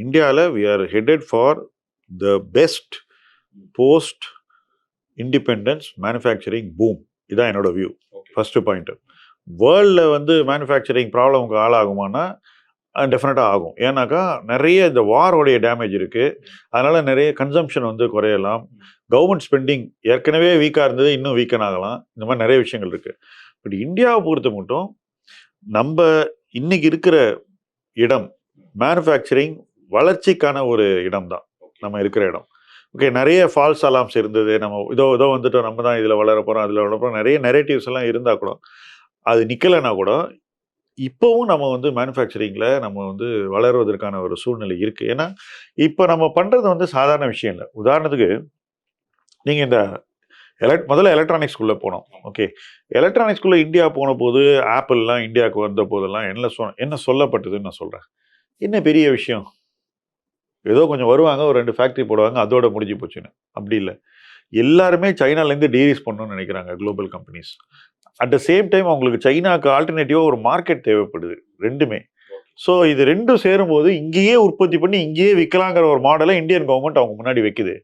இந்தியாவில் we are headed for the best post independence manufacturing boom. இதான் என்னோட view. First point, வேர்ல்டில் வந்து மேனுஃபேக்சரிங் ப்ராப்ளமுக்கு ஆளாகுமானா டெஃபினட்டாக ஆகும். ஏன்னாக்கா நிறைய இந்த வாரோடைய டேமேஜ் இருக்குது. அதனால் நிறைய கன்சம்ஷன் வந்து குறையலாம். கவர்மெண்ட் ஸ்பெண்டிங் ஏற்கனவே வீக்காக இருந்தது, இன்னும் வீக்கன் ஆகலாம். இந்த மாதிரி நிறைய விஷயங்கள் இருக்குது. பட் இந்தியாவை பொறுத்த மட்டும் நம்ம இன்னைக்கு இருக்கிற இடம் மேனுஃபேக்சரிங் வளர்ச்சிக்கான ஒரு இடம் தான் நம்ம இருக்கிற இடம். ஓகே, நிறைய ஃபால்ஸ் அலார்ம்ஸ் இருந்தது. நம்ம இதோ வந்துட்டோம், நம்ம தான் இதில் வளர போகிறோம், அதில் வளர போகிறோம், நிறைய நெரேட்டிவ்ஸ் எல்லாம் இருந்தால் கூட அது நிற்கலைன்னா கூட இப்போவும் நம்ம வந்து மேனுஃபேக்சரிங்கில் நம்ம வந்து வளருவதற்கான ஒரு சூழ்நிலை இருக்குது. ஏன்னா இப்போ நம்ம பண்ணுறது வந்து சாதாரண விஷயம் இல்லை. உதாரணத்துக்கு நீங்கள் இந்த முதல்ல எலக்ட்ரானிக்ஸ்குள்ளே போனோம். ஓகே, எலக்ட்ரானிக்ஸ்குள்ளே இந்தியா போன போது ஆப்பிள்லாம் இந்தியாவுக்கு வந்த போதெல்லாம் என்ன சொல்லப்பட்டதுன்னு நான் சொல்கிறேன். என்ன பெரிய விஷயம், ஏதோ கொஞ்சம் வருவாங்க, ஒரு 2 ஃபேக்ட்ரி போடுவாங்க, அதோட முடிஞ்சு போச்சுன்னு. அப்படி இல்லை, எல்லாருமே சைனாலேருந்து டீரீஸ் பண்ணணும்னு நினைக்கிறாங்க global companies. At the same time அவங்களுக்கு சைனாக்கு ஆல்டர்னேட்டிவாக ஒரு மார்க்கெட் தேவைப்படுது, ரெண்டுமே. ஸோ இது ரெண்டும் சேரும்போது இங்கேயே உற்பத்தி பண்ணி இங்கேயே விற்கலாங்கிற ஒரு மாடலை இந்தியன் கவர்மெண்ட் அவங்க முன்னாடி வைக்குது.